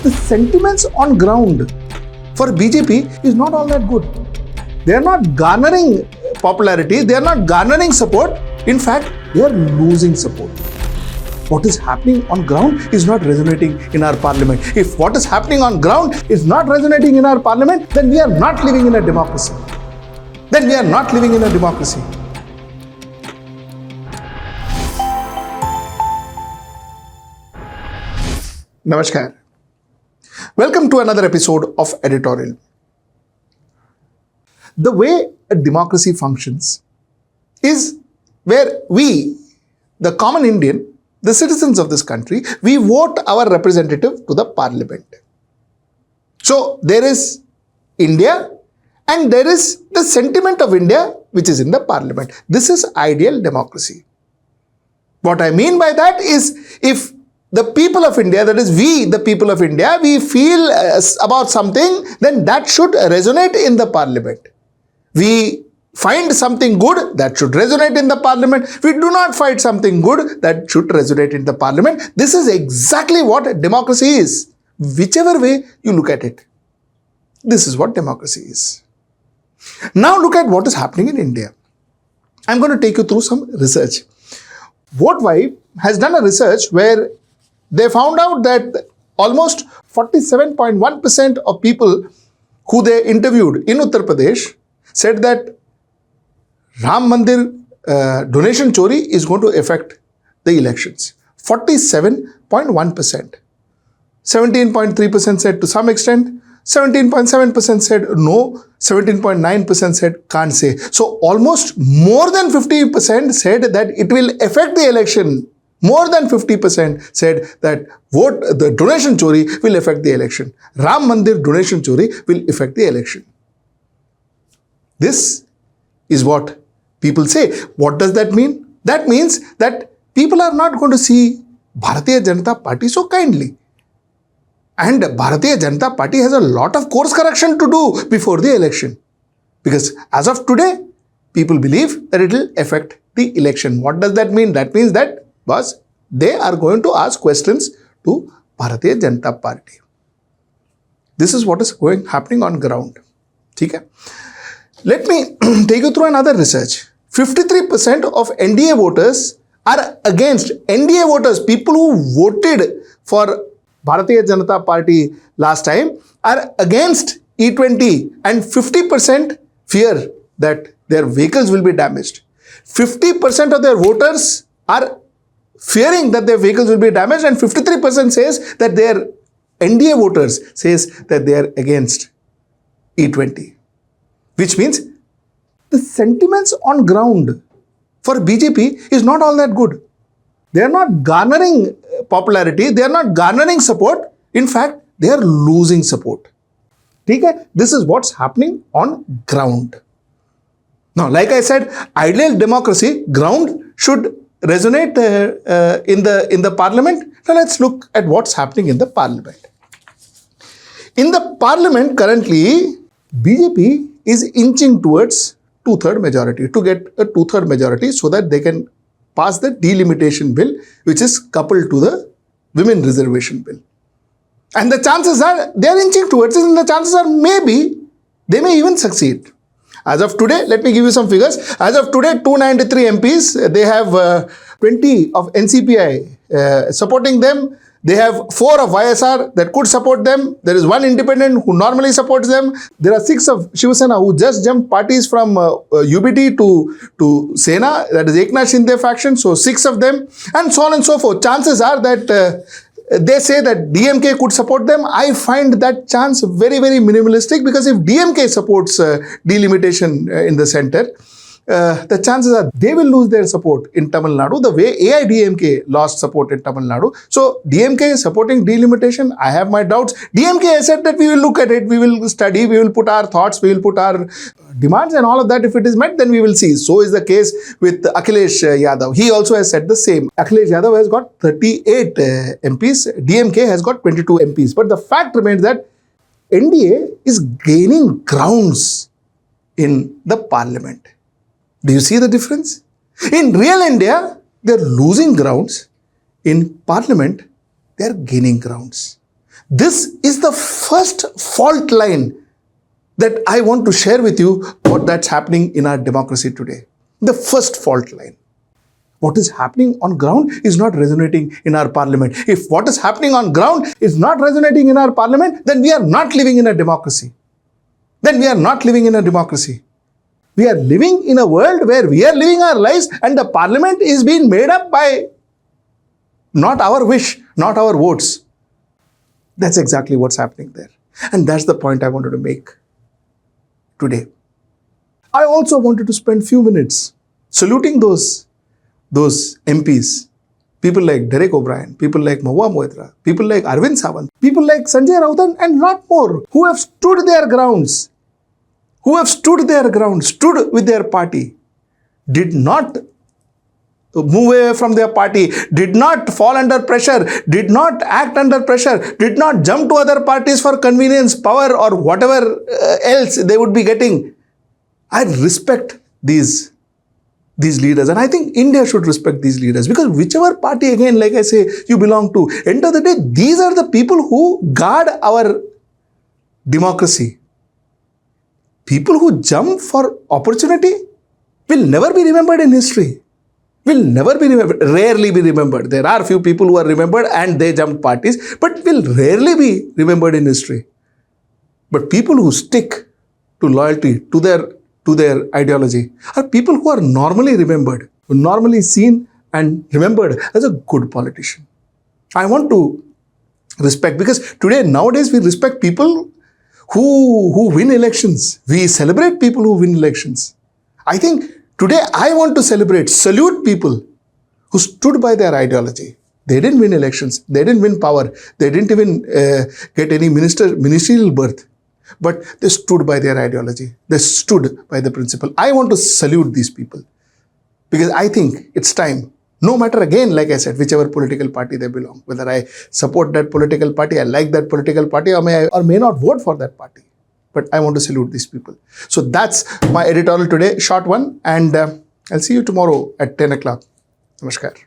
the sentiments on ground for BJP is not all that good. They are not garnering popularity, they are not garnering support. In fact, they are losing support. What is happening on ground is not resonating in our parliament. If what is happening on ground is not resonating in our parliament, then we are not living in a democracy. Namaskar. Welcome to another episode of Editorial. The way a democracy functions is where we, the common Indian, the citizens of this country, we vote our representative to the parliament. So there is India and there is the sentiment of India which is in the parliament. This is ideal democracy. What I mean by that is, if the people of India, that is we, the people of India, we feel about something, then that should resonate in the parliament. We find something good, that should resonate in the parliament. We do not find something good, that should resonate in the parliament. This is exactly what democracy is. Whichever way you look at it, this is what democracy is. Now look at what is happening in India. I'm going to take you through some research. Vote5 has done a research where they found out that almost 47.1% of people who they interviewed in Uttar Pradesh said that Ram Mandir donation chori is going to affect the elections. 47.1%. 17.3% said to some extent, 17.7% said no, 17.9% said can't say. So almost more than 50% said that it will affect the election. More than 50% said that the donation chori will affect the election. Ram Mandir donation chori will affect the election. This is what people say. What does that mean? That means that people are not going to see Bharatiya Janata Party so kindly. And Bharatiya Janata Party has a lot of course correction to do before the election. Because as of today, people believe that it will affect the election. What does that mean? That means that they are going to ask questions to Bharatiya Janata Party. This is what is happening on ground. Okay? Let me take you through another research. 53% of NDA voters are against. NDA voters, people who voted for Bharatiya Janata Party last time, are against E20, and 50% fear that their vehicles will be damaged. 50% of their voters are fearing that their vehicles will be damaged, and 53% says that their NDA voters says that they are against E20. Which means the sentiments on ground for BJP is not all that good. They are not garnering popularity, they are not garnering support. In fact, they are losing support. Okay? This is what's happening on ground. Now, like I said, ideal democracy, ground should resonate in the parliament. Now let's look at what's happening in the parliament. In the parliament currently, BJP is inching towards two-third majority, to get a two-third majority so that they can pass the delimitation bill, which is coupled to the women reservation bill. And the chances are they are inching towards it, and the chances are maybe they may even succeed. As of today, let me give you some figures. As of today, 293 MPs, they have 20 of NCPI supporting them. They have 4 of YSR that could support them. There is 1 independent who normally supports them. There are 6 of Shiv Sena who just jumped parties from UBT to Sena, that is Eknath Shinde faction. So 6 of them, and so on and so forth. Chances are that they say that DMK could support them. I find that chance very, very minimalistic, because if DMK supports delimitation in the center, the chances are they will lose their support in Tamil Nadu the way AIDMK lost support in Tamil Nadu. So DMK is supporting delimitation. I have my doubts. DMK has said that we will look at it, we will study, we will put our thoughts, we will put our demands and all of that. If it is met, then we will see. So is the case with Akhilesh Yadav. He also has said the same. Akhilesh Yadav has got 38 MPs. DMK has got 22 MPs. But the fact remains that NDA is gaining grounds in the parliament. Do you see the difference? In real India, they are losing grounds. In parliament, they are gaining grounds. This is the first fault line that I want to share with you what that's happening in our democracy today. The first fault line. What is happening on ground is not resonating in our parliament. If what is happening on ground is not resonating in our parliament, then we are not living in a democracy. Then we are not living in a democracy. We are living in a world where we are living our lives and the parliament is being made up by not our wish, not our votes. That's exactly what's happening there. And that's the point I wanted to make today. I also wanted to spend few minutes saluting those MPs, people like Derek O'Brien, people like Mahua Moitra, people like Arvind Sawant, people like Sanjay Raut and lot more who have stood their grounds, stood with their party, did not move away from their party, did not fall under pressure, did not act under pressure, did not jump to other parties for convenience, power or whatever else they would be getting. I respect these leaders, and I think India should respect these leaders, because whichever party, again, like I say, you belong to, end of the day, these are the people who guard our democracy. People who jump for opportunity will never be remembered in history. Will never be remembered, rarely be remembered. There are few people who are remembered and they jumped parties, but will rarely be remembered in history. But people who stick to loyalty, to their ideology, are people who are normally remembered, normally seen and remembered as a good politician. I want to respect, because nowadays we respect people who win elections. We celebrate people who win elections. I think today I want to salute people who stood by their ideology. They didn't win elections. They didn't win power. They didn't even get any ministerial berth. But they stood by their ideology. They stood by the principle. I want to salute these people, because I think it's time, no matter, again, like I said, whichever political party they belong, whether I support that political party, I like that political party, or may not vote for that party. But I want to salute these people. So that's my editorial today, short one, and I'll see you tomorrow at 10 o'clock. Namaskar.